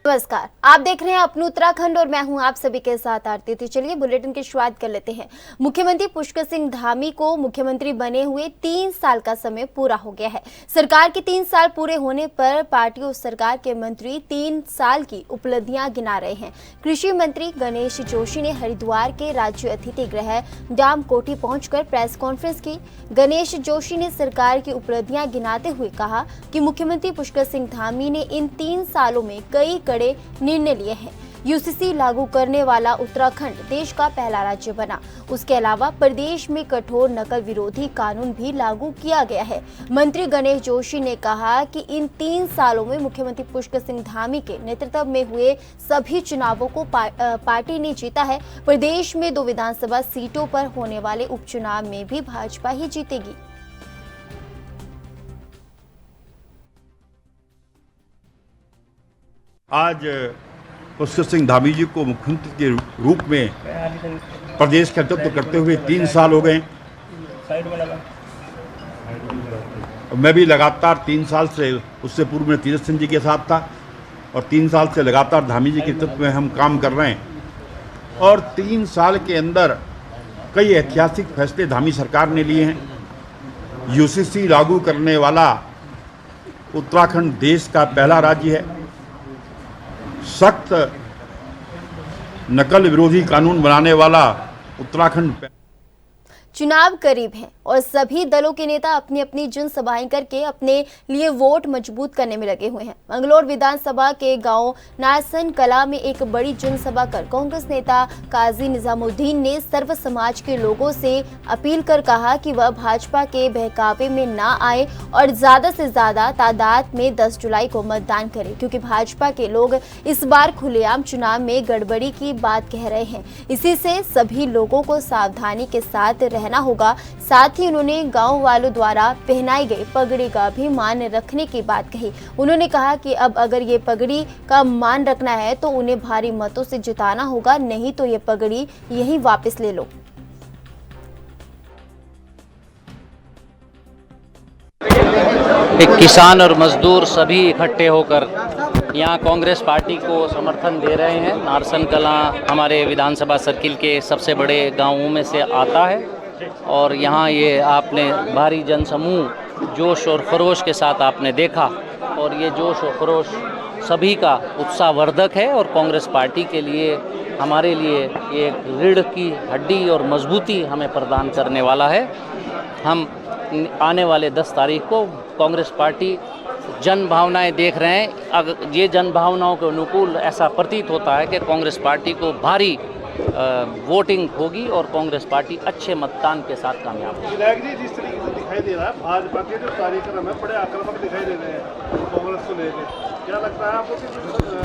नमस्कार, आप देख रहे हैं अपना उत्तराखंड और मैं हूं आप सभी के साथ आरती। तो चलिए बुलेटिन की शुरुआत कर लेते हैं। मुख्यमंत्री पुष्कर सिंह धामी को मुख्यमंत्री बने हुए 3 साल का समय पूरा हो गया है। सरकार के 3 साल पूरे होने पर पार्टी और सरकार के मंत्री 3 साल की उपलब्धियां गिना रहे हैं। कृषि मंत्री गणेश जोशी ने हरिद्वार के राज्य अतिथि गृह डाम कोठी पहुंचकर प्रेस कॉन्फ्रेंस की। गणेश जोशी ने सरकार की उपलब्धियां गिनाते हुए कहा कि मुख्यमंत्री पुष्कर सिंह धामी ने इन 3 सालों में कई कड़े निर्णय लिए हैं। यूसीसी लागू करने वाला उत्तराखंड देश का पहला राज्य बना। उसके अलावा प्रदेश में कठोर नकल विरोधी कानून भी लागू किया गया है। मंत्री गणेश जोशी ने कहा कि इन 3 सालों में मुख्यमंत्री पुष्कर सिंह धामी के नेतृत्व में हुए सभी चुनावों को पार्टी ने जीता है। प्रदेश में 2 विधानसभा सीटों पर होने वाले उपचुनाव में भी भाजपा ही जीतेगी। आज पुष्कर सिंह धामी जी को मुख्यमंत्री के रूप में प्रदेश का नेतृत्व करते हुए 3 साल हो गए। मैं भी लगातार 3 साल से, उससे पूर्व में तीरथ सिंह जी के साथ था और 3 साल से लगातार धामी जी के नेतृत्व में हम काम कर रहे हैं और 3 साल के अंदर कई ऐतिहासिक फैसले धामी सरकार ने लिए हैं। यूसीसी लागू करने वाला उत्तराखंड देश का पहला राज्य है। सख्त नकल विरोधी कानून बनाने वाला उत्तराखंड। चुनाव करीब हैं और सभी दलों के नेता अपनी अपनी जनसभाएं करके अपने लिए वोट मजबूत करने में लगे हुए हैं। मंगलौर विधानसभा के गांव नारसन कला में एक बड़ी जनसभा कर कांग्रेस नेता काजी निजामुद्दीन ने सर्व समाज के लोगों से अपील कर कहा कि वह भाजपा के बहकावे में ना आए और ज्यादा से ज्यादा तादाद में 10 जुलाई को मतदान करें, क्योंकि भाजपा के लोग इस बार खुलेआम चुनाव में गड़बड़ी की बात कह रहे हैं। इसी से सभी लोगों को सावधानी के साथ रहना होगा। साथ ही उन्होंने गांव वालों द्वारा पहनाई गई पगड़ी का भी मान रखने की बात कही। उन्होंने कहा कि अब अगर ये पगड़ी का मान रखना है तो उन्हें भारी मतों से जिताना होगा, नहीं तो ये पगड़ी यहीं वापस ले लो। एक किसान और मजदूर सभी इकट्ठे होकर यहाँ कांग्रेस पार्टी को समर्थन दे रहे हैं। नारसन कला हमारे विधानसभा सर्किल के सबसे बड़े गांवों में से आता है और यहाँ ये आपने भारी जनसमूह जोश और खरोश के साथ आपने देखा और ये जोश और खरोश सभी का उत्साहवर्धक है और कांग्रेस पार्टी के लिए, हमारे लिए ये एक रीढ़ की हड्डी और मजबूती हमें प्रदान करने वाला है। हम आने वाले 10 तारीख को कांग्रेस पार्टी जन भावनाएं देख रहे हैं। अगर ये जन भावनाओं के अनुकूल ऐसा प्रतीत होता है कि कांग्रेस पार्टी को भारी वोटिंग होगी और कांग्रेस पार्टी अच्छे मतदान के साथ कामयाब होगी। विधायक जी, जिस तरीके से दिखाई दे रहा है भाजपा के जो कार्यक्रम है बड़े आक्रामक दिखाई दे रहे हैं कांग्रेस को लेकर, क्या लगता है आपको कि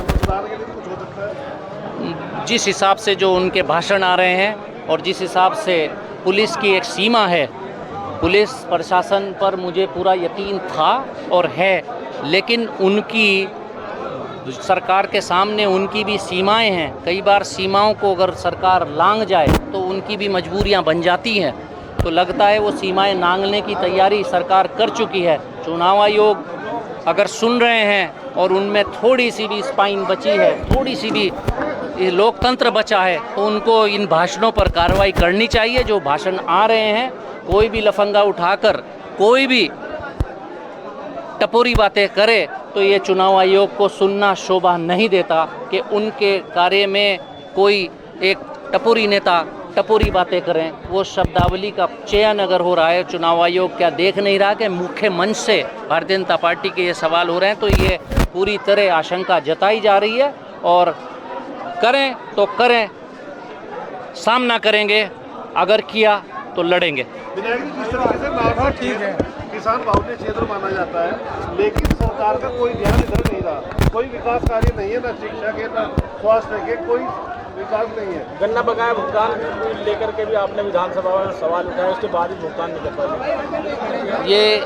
मतदान के लिए कुछ हो सकता है? जिस हिसाब से जो उनके भाषण आ रहे हैं और जिस हिसाब से पुलिस की एक सीमा है, पुलिस प्रशासन पर मुझे पूरा यकीन था और है, लेकिन उनकी सरकार के सामने उनकी भी सीमाएं हैं। कई बार सीमाओं को अगर सरकार लांघ जाए तो उनकी भी मजबूरियां बन जाती हैं। तो लगता है वो सीमाएं लांघने की तैयारी सरकार कर चुकी है। चुनाव आयोग अगर सुन रहे हैं और उनमें थोड़ी सी भी स्पाइन बची है, थोड़ी सी भी लोकतंत्र बचा है, तो उनको इन भाषणों पर कार्रवाई करनी चाहिए। जो भाषण आ रहे हैं, कोई भी लफंगा उठाकर कोई भी टपोरी बातें करे तो ये चुनाव आयोग को सुनना शोभा नहीं देता कि उनके कार्य में कोई एक टपोरी नेता टपोरी बातें करें। वो शब्दावली का चयन अगर हो रहा है, चुनाव आयोग क्या देख नहीं रहा कि मुख्य मंच से भारतीय जनता पार्टी के ये सवाल हो रहे हैं? तो ये पूरी तरह आशंका जताई जा रही है और करें तो करें, सामना करेंगे, अगर किया तो लड़ेंगे। विधायक जी, जिस तरीके से नारसन ठीक है, किसान बाहुल्य क्षेत्र माना जाता है, लेकिन सरकार का कोई ध्यान इधर नहीं रहा। कोई विकास कार्य नहीं है, न शिक्षा के, न स्वास्थ्य के, कोई विकास नहीं है। गन्ना बकाया भुगतान लेकर के भी आपने विधानसभा में सवाल उठाया, उसके बाद ही भुगतान नहीं कर पाए। ये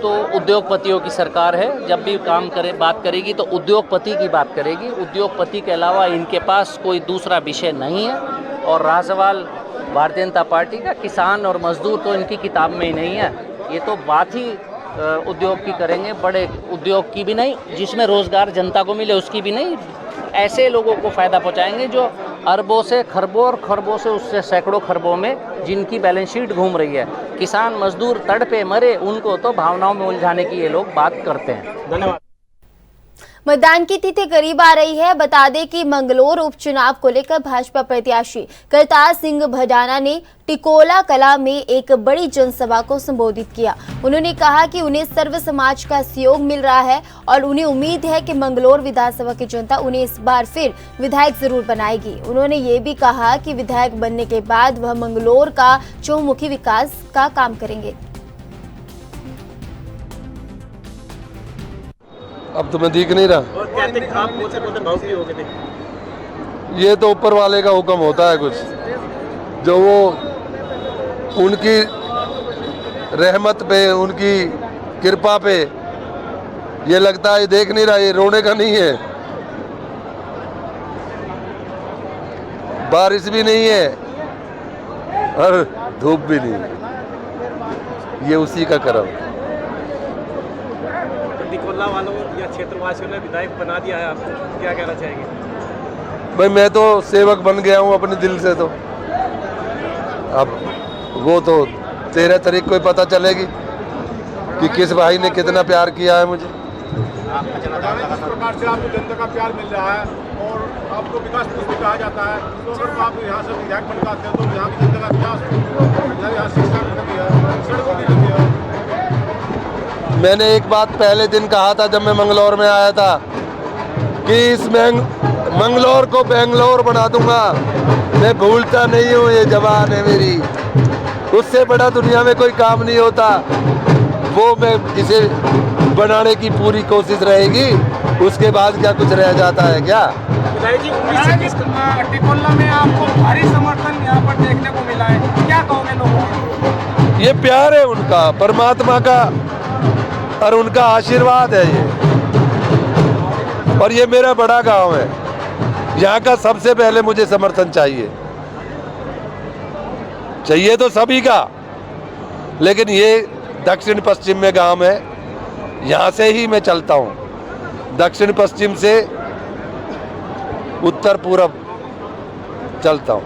तो उद्योगपतियों की सरकार है। जब भी काम करे, बात करेगी तो उद्योगपति की बात करेगी। उद्योगपति के अलावा इनके पास कोई दूसरा विषय नहीं है। और रहा सवाल भारतीय जनता पार्टी का, किसान और मजदूर तो इनकी किताब में ही नहीं है। ये तो बात ही उद्योग की करेंगे, बड़े उद्योग की भी नहीं, जिसमें रोजगार जनता को मिले उसकी भी नहीं, ऐसे लोगों को फ़ायदा पहुंचाएंगे जो अरबों से खरबों और खरबों से उससे सैकड़ों खरबों में जिनकी बैलेंस शीट घूम रही है। किसान मजदूर तड़पे मरे, उनको तो भावनाओं में उलझाने की ये लोग बात करते हैं। धन्यवाद। मतदान की तिथि करीब आ रही है। बता दें कि मंगलौर उपचुनाव को लेकर भाजपा प्रत्याशी करतार सिंह भडाना ने टिकोला कला में एक बड़ी जनसभा को संबोधित किया। उन्होंने कहा कि उन्हें सर्व समाज का सहयोग मिल रहा है और उन्हें उम्मीद है कि मंगलौर विधानसभा की जनता उन्हें इस बार फिर विधायक जरूर बनाएगी। उन्होंने ये भी कहा कि विधायक बनने के बाद वह मंगलौर का चहुमुखी विकास का काम करेंगे। अब तो मैं दिख नहीं रहा। और कहते हैं आप मुझसे बोलते भाव भी हो गए थे। ये तो ऊपर वाले का हुक्म होता है कुछ, जो वो उनकी रहमत पे, उनकी कृपा पे ये लगता है। देख नहीं रहा, ये रोने का नहीं है। बारिश भी नहीं है और धूप भी नहीं है, ये उसी का करम। टिकोला वालों या क्षेत्रवासियों ने विधायक बना दिया है, आपको क्या कहना चाहेंगे? भाई मैं तो सेवक बन गया हूँ अपने दिल से। तो अब वो तो 13 तारीख को ही पता चलेगी कि किस भाई ने कितना प्यार किया है मुझे। जिस प्रकार से आपको जनता का प्यार मिल रहा है और आपको विकास पुरुष भी कहा जाता है, तो अगर आप यहाँ से विधायक बन पाते हैं तो यहाँ की जनता का क्या, यहाँ शिक्षा की कमी है, सड़कों की कमी है। मैंने एक बात पहले दिन कहा था जब मैं मंगलौर में आया था कि इस मंगलौर को बेंगलोर बना दूंगा। मैं भूलता नहीं हूँ, ये जवान है मेरी। उससे बड़ा दुनिया में कोई काम नहीं होता। वो मैं इसे बनाने की पूरी कोशिश रहेगी। उसके बाद क्या कुछ रह जाता है क्या? विधायक जी, 1926 टिकोला में आपको भारी समर्थन यहाँ पर देखने को मिला है, क्या कहोगे लोगों को? ये प्यार है उनका, परमात्मा का, और उनका आशीर्वाद है ये। और ये मेरा बड़ा गांव है, यहाँ का सबसे पहले मुझे समर्थन चाहिए तो सभी का। लेकिन ये दक्षिण पश्चिम में गांव है, यहाँ से ही मैं चलता हूँ। दक्षिण पश्चिम से उत्तर पूरब चलता हूँ।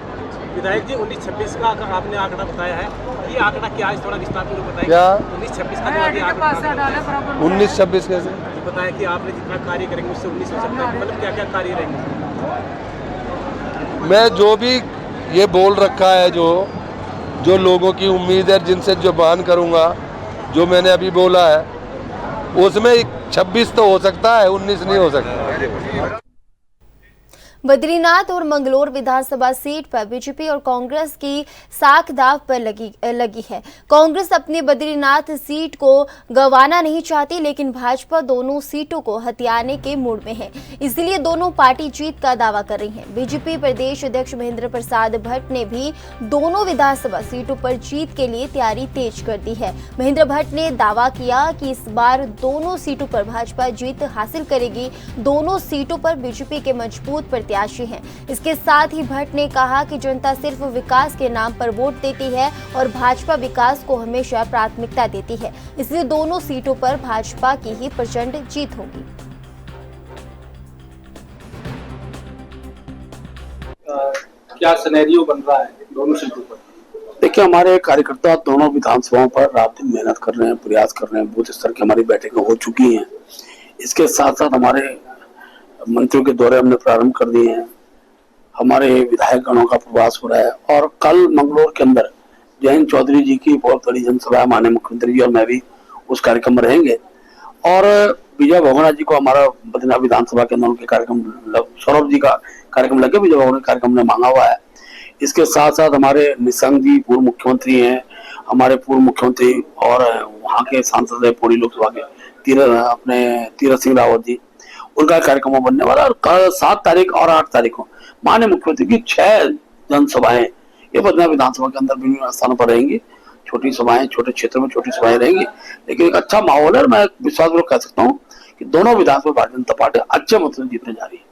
विधायक जी, 1926 का आपने आंकड़ा बताया है, ये आंकड़ा क्या है? थोड़ा विस्तार में बताइए। क्या 1926 का जो अभी आंकड़ा 1926 कैसे बताया कि आपने जितना कार्य करेंगे उससे 19 हो सकता है, मतलब क्या क्या कार्य रहेंगे? मैं जो भी ये बोल रखा है, जो लोगों की उम्मीद है, जिनसे जो बयान करूँगा, जो मैंने अभी बोला है, उसमें 26 तो हो सकता है, 19 नहीं हो सकता। बद्रीनाथ और मंगलौर विधानसभा सीट पर बीजेपी और कांग्रेस की साख दाव पर लगी है। कांग्रेस अपनी बद्रीनाथ सीट को गंवाना नहीं चाहती, लेकिन भाजपा दोनों सीटों को हथियाने के मूड में है। इसलिए दोनों पार्टी जीत का दावा कर रही हैं। बीजेपी प्रदेश अध्यक्ष महेंद्र प्रसाद भट्ट ने भी दोनों विधानसभा सीटों पर जीत के लिए तैयारी तेज कर दी है। महेंद्र भट्ट ने दावा किया कि इस बार दोनों सीटों पर भाजपा जीत हासिल करेगी। दोनों सीटों पर बीजेपी के मजबूत प्रत्याशी हैं। इसके साथ ही भट्ट ने कहा कि जनता सिर्फ विकास के नाम पर वोट देती है और भाजपा विकास को हमेशा प्राथमिकता देती है, इसलिए दोनों सीटों पर भाजपा की ही प्रचंड जीत होगी। क्या सिनेरियो बन रहा है दोनों सीटों पर? देखिए, हमारे कार्यकर्ता दोनों विधानसभाओं पर रात दिन मेहनत कर रहे हैं, प्रयास कर रहे हैं। बूथ स्तर की हमारी बैठकें हो चुकी हैं। इसके साथ साथ हमारे मंत्रियों के दौरे हमने प्रारंभ कर दिए हैं। हमारे विधायक गणों का प्रवास हो रहा है और कल मंगलौर के अंदर जयंत चौधरी जी की बहुत बड़ी जनसभा है। माननीय मुख्यमंत्री जी और मैं भी उस कार्यक्रम में रहेंगे और विजय भगोना जी को हमारा बद्रीनाथ विधानसभा के अंदर उनके कार्यक्रम, सौरभ जी का कार्यक्रम लगे, विजय भगोना कार्यक्रम ने मांगा हुआ है। इसके साथ साथ हमारे निशंक जी पूर्व मुख्यमंत्री हैं, हमारे पूर्व मुख्यमंत्री और वहाँ के सांसद है पौड़ी लोकसभा के तीरथ सिंह रावत जी, उनका कार्यक्रम बनने वाला। और 7 तारीख और 8 तारीख को माननीय मुख्यमंत्री की 6 जनसभाएं ये बद्रीनाथ विधानसभा के अंदर विभिन्न स्थानों पर रहेंगी। छोटी सभाएं, छोटे क्षेत्रों में छोटी सभाएं रहेंगी, लेकिन एक अच्छा माहौल है। मैं विश्वासपूर्वक कह सकता हूँ कि दोनों विधानसभा भारतीय जनता पार्टी अच्छे मतों से जीतने जा रही है।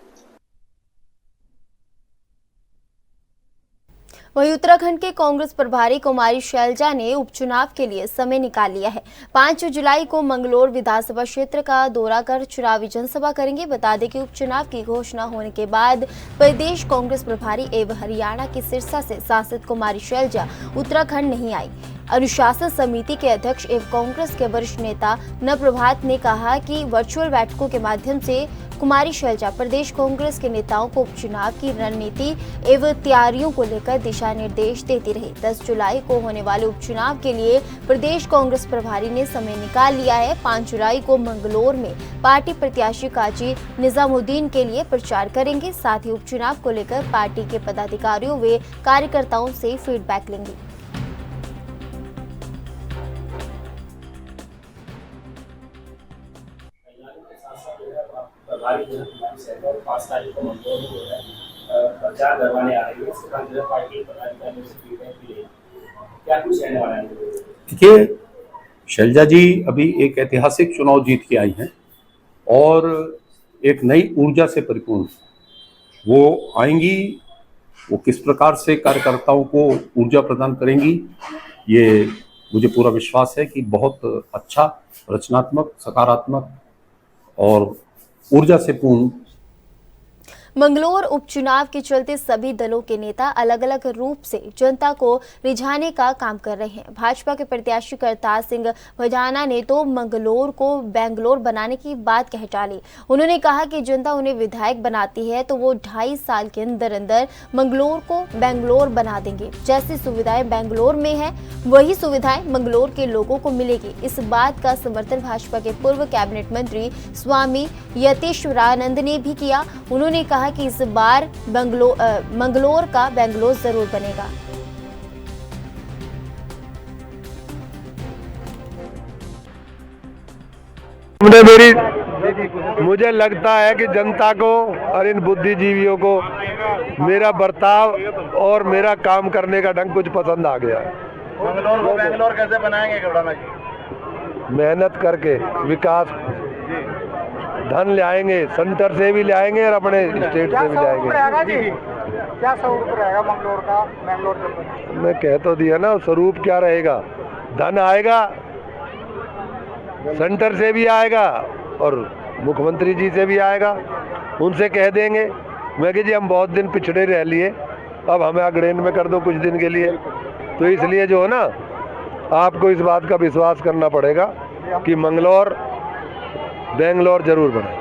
वहीं उत्तराखंड के कांग्रेस प्रभारी कुमारी शैलजा ने उपचुनाव के लिए समय निकाल लिया है। 5 जुलाई को मंगलोर विधानसभा क्षेत्र का दौरा कर चुनावी जनसभा करेंगे। बता दें कि उपचुनाव की घोषणा होने के बाद प्रदेश कांग्रेस प्रभारी एवं हरियाणा की सिरसा से सांसद कुमारी शैलजा उत्तराखंड नहीं आई। अनुशासन समिति के अध्यक्ष एवं कांग्रेस के वरिष्ठ नेता नवप्रभात ने कहा कि वर्चुअल बैठकों के माध्यम से कुमारी शैलजा प्रदेश कांग्रेस के नेताओं को उपचुनाव की रणनीति एवं तैयारियों को लेकर दिशा निर्देश देती रही। 10 जुलाई को होने वाले उपचुनाव के लिए प्रदेश कांग्रेस प्रभारी ने समय निकाल लिया है। 5 जुलाई को मंगलोर में पार्टी प्रत्याशी काजी निजामुद्दीन के लिए प्रचार करेंगे। साथ ही उपचुनाव को लेकर पार्टी के पदाधिकारियों व कार्यकर्ताओं से फीडबैक लेंगे। प्रचार करवाने आ रही है, पार्टी पदाधिकारियों से फीडबैक भी लेगी। क्या कुछ रहने वाला है? देखिए, शैलजा जी अभी एक ऐतिहासिक चुनाव जीत के आई हैं और एक नई ऊर्जा से परिपूर्ण वो आएंगी। वो किस प्रकार से कार्यकर्ताओं को ऊर्जा प्रदान करेंगी, ये मुझे पूरा विश्वास है कि बहुत अच्छा, रचनात्मक, सकारात्मक और ऊर्जा से पूर्ण। मंगलोर उपचुनाव के चलते सभी दलों के नेता अलग अलग रूप से जनता को रिझाने का काम कर रहे हैं। भाजपा के प्रत्याशी करतार सिंह भजाना ने तो मंगलोर को बेंगलोर बनाने की बात कह डाली। उन्होंने कहा कि जनता उन्हें विधायक बनाती है तो वो 2.5 साल के अंदर अंदर मंगलोर को बेंगलोर बना देंगे। जैसी सुविधाएं बेंगलोर में है वही सुविधाएं मंगलोर के लोगों को मिलेगी। इस बात का समर्थन भाजपा के पूर्व कैबिनेट मंत्री स्वामी यतीश्वरानंद ने भी किया। उन्होंने कहा कि इस बार मंगलोर का बेंगलोर जरूर बनेगा। मुझे लगता है कि जनता को और इन बुद्धिजीवियों को मेरा बर्ताव और मेरा काम करने का ढंग कुछ पसंद आ गया है। मंगलोर को बेंगलोर कैसे बनाएंगे घबराना जी? मेहनत करके विकास, धन ले आएंगे, सेंटर से भी ले आएंगे और अपने स्टेट से भी ले आएंगे। क्या स्वरूप रहेगा मंगलोर का बेंगलोर? मैं कह तो दिया ना, स्वरूप क्या रहेगा। धन आएगा, सेंटर से भी आएगा और मुख्यमंत्री जी से भी आएगा। उनसे कह देंगे मैं कि जी हम बहुत दिन पिछड़े रह लिए, अब हमें अग्रैन में कर दो कुछ दिन के लिए। तो इसलिए जो है ना, आपको इस बात का विश्वास करना पड़ेगा कि मंगलोर बेंगलोर जरूर बने।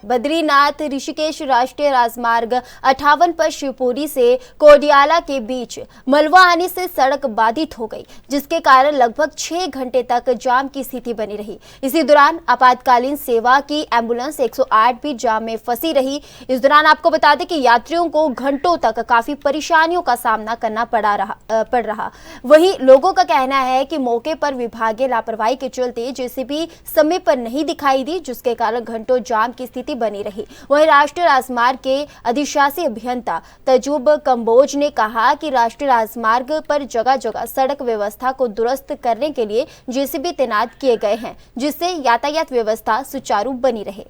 बद्रीनाथ ऋषिकेश राष्ट्रीय राजमार्ग 58 पर शिवपुरी से कोडियाला के बीच मलबा आने से सड़क बाधित हो गई, जिसके कारण लगभग 6 घंटे तक जाम की स्थिति बनी रही। इसी दौरान आपातकालीन सेवा की एम्बुलेंस 108 भी जाम में फंसी रही। इस दौरान आपको बता दें कि यात्रियों को घंटों तक काफी परेशानियों का सामना करना पड़ रहा। वहीं लोगों का कहना है कि मौके पर विभागीय लापरवाही के चलते जेसीबी समय पर नहीं दिखाई दी, जिसके कारण घंटों जाम की स्थिति बनी रही। वहीं राष्ट्रीय राजमार्ग के अधिशासी अभियंता तजुब कंबोज ने कहा कि राष्ट्रीय राजमार्ग पर जगह जगह सड़क व्यवस्था को दुरुस्त करने के लिए जेसीबी तैनात किए गए हैं, जिससे यातायात व्यवस्था सुचारू बनी रहे।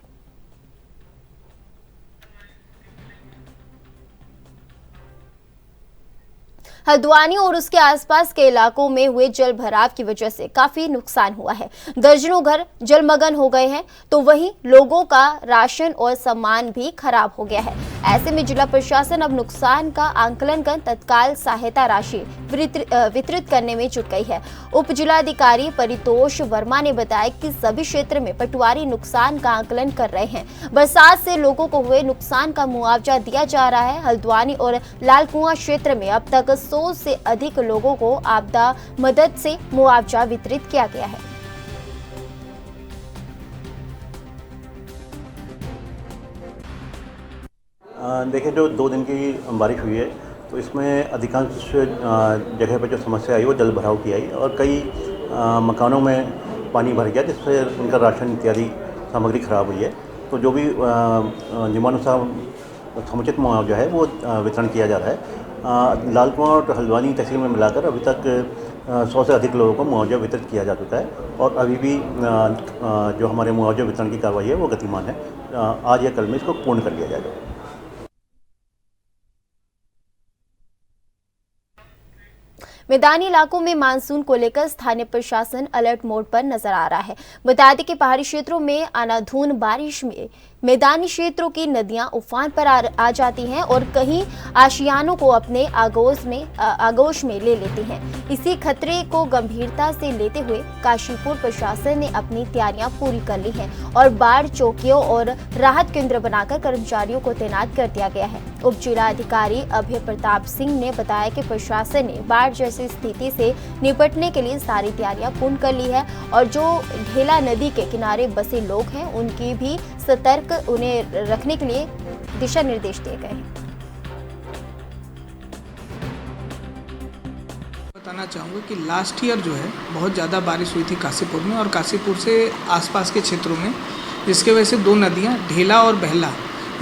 हल्द्वानी और उसके आसपास के इलाकों में हुए जल भराव की वजह से काफी नुकसान हुआ है। दर्जनों घर जलमग्न हो गए हैं, तो वहीं लोगों का राशन और सामान भी खराब हो गया है। ऐसे में जिला प्रशासन अब नुकसान का आंकलन कर तत्काल सहायता राशि वितरित करने में जुट गई है। उप जिलाधिकारी परितोष वर्मा ने बताया कि सभी क्षेत्र में पटवारी नुकसान का आंकलन कर रहे हैं। बरसात से लोगों को हुए नुकसान का मुआवजा दिया जा रहा है। हल्द्वानी और लालकुआं क्षेत्र में अब तक 100 से अधिक लोगों को आपदा मदद से मुआवजा वितरित किया गया है। देखिए, जो 2 दिन की बारिश हुई है तो इसमें अधिकांश जगह पर जो समस्या आई वो जल भराव की आई और कई मकानों में पानी भर गया, जिससे उनका राशन इत्यादि सामग्री खराब हुई है। तो जो भी नियमानुसार समुचित मुआवजा है वो वितरण किया जा रहा है। लालकुआं और हल्द्वानी तहसील में मिलाकर अभी तक 100 से अधिक लोगों को मुआवजा वितरित किया जा चुका है और अभी भी जो हमारे मुआवजा वितरण की कार्रवाई है वो गतिमान है। आज या कल में इसको पूर्ण कर लिया जाएगा। मैदानी इलाकों में मानसून को लेकर स्थानीय प्रशासन अलर्ट मोड पर नजर आ रहा है। बता दें कि पहाड़ी क्षेत्रों में अंधाधुंध बारिश में मैदानी क्षेत्रों की नदियां उफान पर आ जाती हैं और कहीं आशियानों को अपने आगोश में ले लेती हैं। इसी खतरे को गंभीरता से लेते हुए काशीपुर प्रशासन ने अपनी तैयारियां पूरी कर ली हैं और बाढ़ चौकियों और राहत केंद्र बनाकर कर्मचारियों को तैनात कर दिया गया है। उप जिला अधिकारी अभय प्रताप सिंह ने बताया कि प्रशासन ने बाढ़ जैसी स्थिति से निपटने के लिए सारी तैयारियां पूर्ण कर ली है और जो ढेला नदी के किनारे बसे लोग हैं उनकी भी सतर्क उन्हें रखने के लिए दिशा निर्देश दिए गए हैं। बताना चाहूँगा कि लास्ट ईयर जो है बहुत ज़्यादा बारिश हुई थी काशीपुर में और काशीपुर से आसपास के क्षेत्रों में, जिसके वजह से दो नदियाँ ढेला और बहला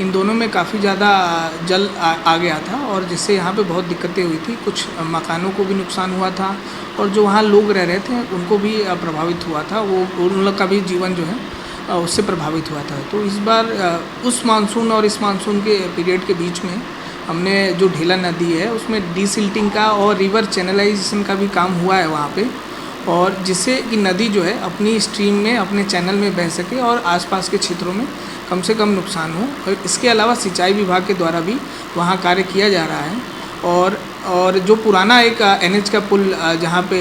इन दोनों में काफ़ी ज़्यादा जल आ गया था और जिससे यहाँ पे बहुत दिक्कतें हुई थी। कुछ मकानों को भी नुकसान हुआ था और जो वहाँ लोग रह रहे थे उनको भी प्रभावित हुआ था, वो उन लोग का भी जीवन जो है उससे प्रभावित हुआ था। तो इस बार उस मानसून और इस मानसून के पीरियड के बीच में हमने जो ढेला नदी है उसमें डीसिल्टिंग का और रिवर चैनलाइजेशन का भी काम हुआ है वहाँ पे, और जिससे कि नदी जो है अपनी स्ट्रीम में अपने चैनल में बह सके और आसपास के क्षेत्रों में कम से कम नुकसान हो। और इसके अलावा सिंचाई विभाग के द्वारा भी वहाँ कार्य किया जा रहा है और जो पुराना एक NH का पुल जहाँ पे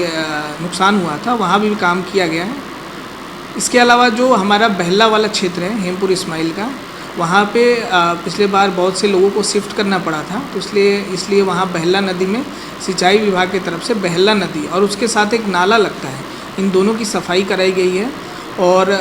नुकसान हुआ था वहाँ भी काम किया गया है। इसके अलावा जो हमारा बहला वाला क्षेत्र है हेमपुर इस्माइल का, वहाँ पे पिछले बार बहुत से लोगों को शिफ्ट करना पड़ा था, तो इसलिए वहाँ बहला नदी में सिंचाई विभाग की तरफ से बहला नदी और उसके साथ एक नाला लगता है, इन दोनों की सफाई कराई गई है। और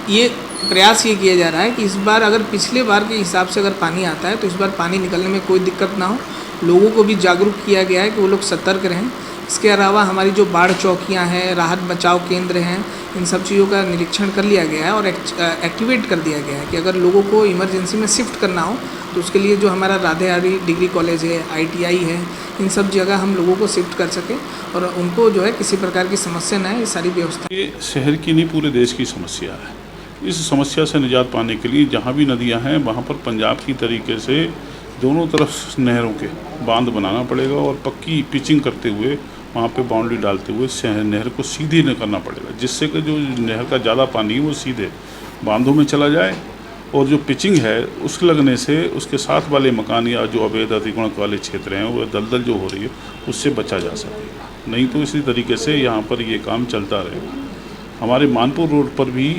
ये प्रयास ये किया जा रहा है कि इस बार अगर पिछले बार के हिसाब से अगर पानी आता है तो इस बार पानी निकलने में कोई दिक्कत ना हो। लोगों को भी जागरूक किया गया है कि वो लोग सतर्क रहें। इसके अलावा हमारी जो बाढ़ चौकियां हैं, राहत बचाव केंद्र हैं, इन सब चीज़ों का निरीक्षण कर लिया गया है और एक्टिवेट कर दिया गया है कि अगर लोगों को इमरजेंसी में शिफ्ट करना हो तो उसके लिए जो हमारा राधेहारी डिग्री कॉलेज है, ITI है, इन सब जगह हम लोगों को शिफ्ट कर सकें और उनको जो है किसी प्रकार की समस्या न है, ये सारी व्यवस्था। ये शहर की नहीं पूरे देश की समस्या है। इस समस्या से निजात पाने के लिए जहाँ भी नदियाँ हैं वहाँ पर पंजाब की तरीके से दोनों तरफ नहरों के बांध बनाना पड़ेगा और पक्की पिचिंग करते हुए वहाँ पे बाउंड्री डालते हुए नहर को सीधी न करना पड़ेगा, जिससे कि जो नहर का ज़्यादा पानी है वो सीधे बांधों में चला जाए और जो पिचिंग है उस लगने से उसके साथ वाले मकान या जो अवैध अतिक्रमण वाले क्षेत्र हैं वो दलदल जो हो रही है उससे बचा जा सकेगा। नहीं तो इसी तरीके से यहाँ पर ये काम चलता रहेगा। हमारे मानपुर रोड पर भी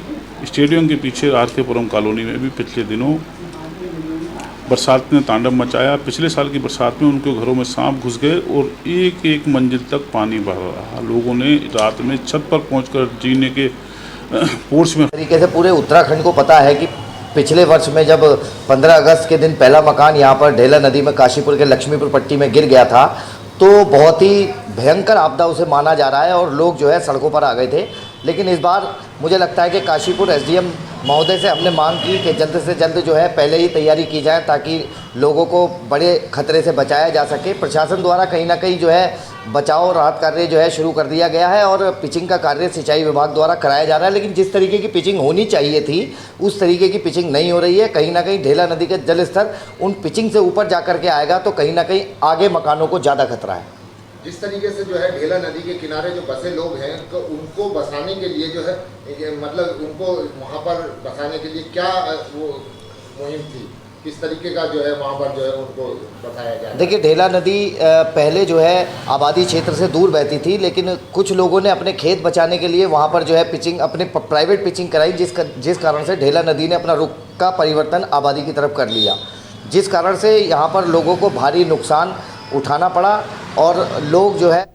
स्टेडियम के पीछे आरकेपुरम कॉलोनी में भी पिछले दिनों बरसात ने तांडव मचाया। पिछले साल की बरसात में उनके घरों में सांप घुस गए और एक एक मंजिल तक पानी भर रहा। लोगों ने रात में छत पर पहुंचकर जीने के पोर्च में तरीके से पूरे उत्तराखंड को पता है कि पिछले वर्ष में जब 15 अगस्त के दिन पहला मकान यहाँ पर ढेला नदी में काशीपुर के लक्ष्मीपुर पट्टी में गिर गया था, तो बहुत ही भयंकर आपदा उसे माना जा रहा है और लोग जो है सड़कों पर आ गए थे। लेकिन इस बार मुझे लगता है कि काशीपुर SDM महोदय से हमने मांग की कि जल्द से जल्द जो है पहले ही तैयारी की जाए ताकि लोगों को बड़े खतरे से बचाया जा सके। प्रशासन द्वारा कहीं ना कहीं जो है बचाव और राहत कार्य जो है शुरू कर दिया गया है और पिचिंग का कार्य सिंचाई विभाग द्वारा कराया जा रहा है। लेकिन जिस तरीके की पिचिंग होनी चाहिए थी उस तरीके की पिचिंग नहीं हो रही है। कहीं ना कहीं ढेला नदी के जल स्तर उन पिचिंग से ऊपर जा कर के आएगा तो कहीं ना कहीं आगे मकानों को ज़्यादा खतरा है। जिस तरीके से जो है ढेला नदी के किनारे जो बसे लोग हैं तो उनको बसाने के लिए जो है मतलब उनको वहाँ पर बसाने के लिए क्या वो मुहिम थी, किस तरीके का जो है वहाँ पर जो है उनको बसाया जाए? देखिए, ढेला नदी पहले जो है आबादी क्षेत्र से दूर बहती थी, लेकिन कुछ लोगों ने अपने खेत बचाने के लिए वहाँ पर जो है पिचिंग अपने प्राइवेट पिचिंग कराई, जिस कारण से ढेला नदी ने अपना रुख का परिवर्तन आबादी की तरफ कर लिया, जिस कारण से यहाँ पर लोगों को भारी नुकसान उठाना पड़ा और लोग जो है।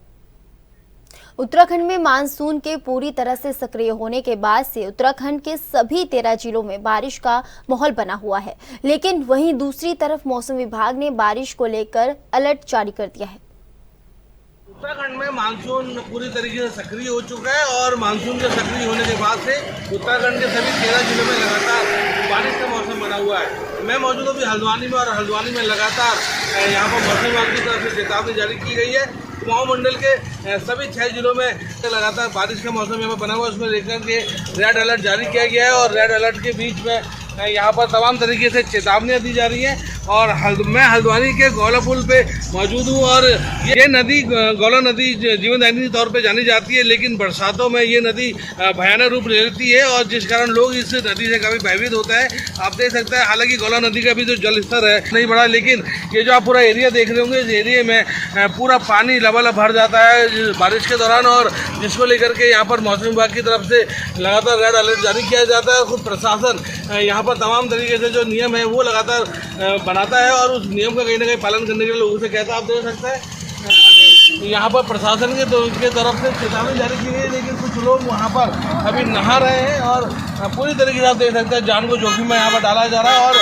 उत्तराखंड में मानसून के पूरी तरह से सक्रिय होने के बाद से उत्तराखंड के सभी 13 जिलों में बारिश का माहौल बना हुआ है, लेकिन वहीं दूसरी तरफ मौसम विभाग ने बारिश को लेकर अलर्ट जारी कर दिया है। उत्तराखंड में मानसून पूरी तरीके से सक्रिय हो चुका है और मानसून के सक्रिय होने के बाद से उत्तराखंड के सभी 13 जिलों में लगातार बारिश का मौसम बना हुआ है। मैं मौजूद हूँ हल्द्वानी में और हल्द्वानी में लगातार यहाँ पर मौसम विभाग की तरफ से चेतावनी जारी की गई है। कुमाऊं मंडल के सभी 6 जिलों में लगातार बारिश का मौसम यहाँ पर बना हुआ है, उसमें लेकर के रेड अलर्ट जारी किया गया है और रेड अलर्ट के बीच में यहाँ पर तमाम तरीके से चेतावनियाँ दी जा रही हैं और मैं हल्द्वानी के गौला पुल पे मौजूद हूँ और ये नदी गौला नदी जीवनदायिनी के तौर पे जानी जाती है, लेकिन बरसातों में ये नदी भयानक रूप ले लेती है और जिस कारण लोग इस नदी से काफ़ी भयभीत होता है। आप देख सकते हैं हालांकि गौला नदी का भी जो जल स्तर है नहीं बढ़ा, लेकिन ये जो आप पूरा एरिया देख रहे होंगे इस एरिया में पूरा पानी लबालब भर जाता है बारिश के दौरान, और जिसको लेकर के यहाँ पर मौसम विभाग की तरफ से लगातार रेड अलर्ट जारी किया जाता है। खुद प्रशासन यहाँ पर तमाम तरीके से जो नियम है वो लगातार बनाता है और उस नियम का कहीं ना कहीं पालन करने के लिए लोगों से कहता है। आप देख सकते हैं यहाँ पर प्रशासन के तरफ से चेतावनी जारी की गई है, लेकिन कुछ लोग वहाँ पर अभी नहा रहे हैं और पूरी तरीके से आप देख सकते हैं जान को जोखिम में यहाँ पर डाला जा रहा है। और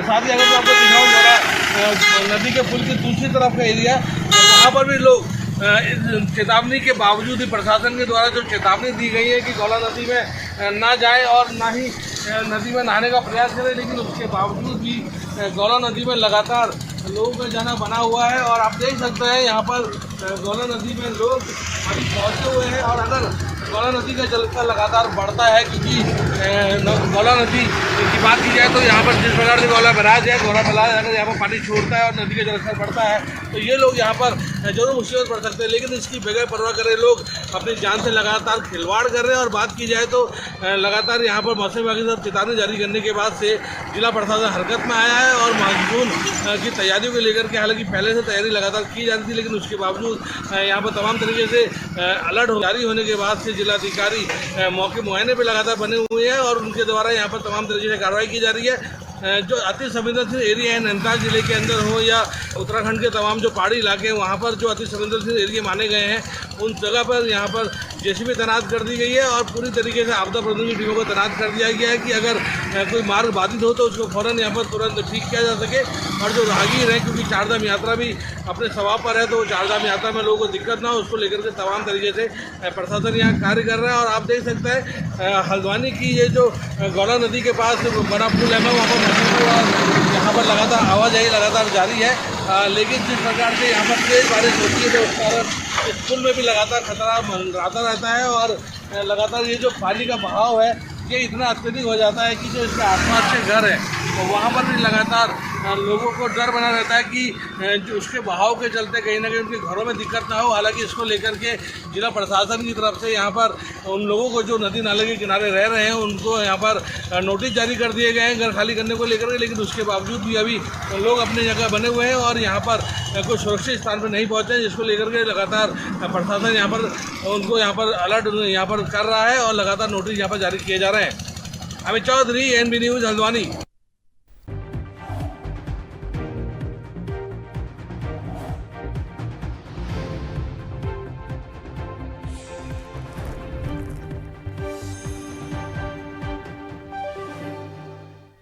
साथ ही अगर मैं आपको दिखाऊँ जरा नदी के पुल की दूसरी तरफ का एरिया, वहाँ पर भी लोग इस चेतावनी के बावजूद ही प्रशासन के द्वारा जो चेतावनी दी गई है कि गौला नदी में ना जाए और ना ही नदी में नहाने का प्रयास करें, लेकिन उसके बावजूद भी गौला नदी में लगातार लोगों का जाना बना हुआ है। और आप देख सकते हैं यहाँ पर गौला नदी में लोग अभी पहुँचे हुए हैं और अगर गौला नदी का जलस्तर लगातार बढ़ता है, क्योंकि गौला नदी की बात की जाए तो यहाँ पर जिस प्रकार से गौला बराज है, गौला बराज अगर यहाँ पर पानी छोड़ता है और नदी का जलस्तर बढ़ता है तो ये लोग यहाँ पर जरूर मुसीबत पड़ सकते हैं, लेकिन इसकी बगैर परवाह करे लोग अपनी जान से लगातार खिलवाड़ कर रहे हैं। और बात की जाए तो लगातार यहाँ पर मौसम विभाग की तरफ चेतावनी जारी करने के बाद से जिला प्रशासन हरकत में आया है और मानसून की तैयारियों को लेकर के हालांकि पहले से तैयारी लगातार की जाती थी, लेकिन उसके बावजूद यहाँ पर तमाम तरीके से अलर्ट जारी होने के बाद से जिलाधिकारी मौके मुआयने पे लगातार बने हुए हैं और उनके द्वारा यहाँ पर तमाम तरीके से कार्रवाई की जा रही है। जो अति संवेदनशील एरिया है नैनीताल जिले के अंदर हो या उत्तराखंड के तमाम जो पहाड़ी इलाके हैं वहाँ पर जो अति संवेदनशील एरिया माने गए हैं उन जगह पर यहाँ पर जेसीबी तैनात कर दी गई है और पूरी तरीके से आपदा प्रबंधन की टीमों को तैनात कर दिया गया है कि अगर कोई मार्ग बाधित हो तो उसको फ़ौरन यहाँ पर तुरंत ठीक किया जा सके। और जो राहगीर हैं, क्योंकि चारधाम यात्रा भी अपने स्वभाव पर है, तो चारधाम यात्रा में लोगों को दिक्कत ना हो उसको लेकर के तमाम तरीके से प्रशासन यहाँ कार्य कर रहा है। और आप देख सकते हैं हल्द्वानी की ये जो गौला नदी के पास बड़ा पुल है, मैं वहाँ पर मौजूद हूँ और यहाँ पर लगातार आवाजाही लगातार जारी है, लेकिन जिस प्रकार से यहाँ पर तेज़ बारिश होती है तो उस कारण इस पुल में भी लगातार खतरा मंडराता रहता है और लगातार ये जो पानी का बहाव है ये इतना अत्यधिक हो जाता है कि जो इसके आसपास के घर हैं तो वहाँ पर भी लगातार लोगों को डर बना रहता है कि जो उसके बहाव के चलते कहीं ना कहीं उनके घरों में दिक्कत ना हो। हालांकि इसको लेकर के जिला प्रशासन की तरफ से यहाँ पर उन लोगों को जो नदी नाले के किनारे रह रहे हैं उनको यहाँ पर नोटिस जारी कर दिए गए हैं घर खाली करने को लेकर के, लेकिन उसके बावजूद भी अभी लोग अपनी जगह बने हुए हैं और यहाँ पर कोई सुरक्षित स्थान पर नहीं पहुँचे, जिसको लेकर के लगातार प्रशासन यहाँ पर उनको यहाँ पर अलर्ट यहाँ पर कर रहा है और लगातार नोटिस यहाँ पर जारी किए जा रहे हैं। Amit Chaudhary, NB news, Haldwani.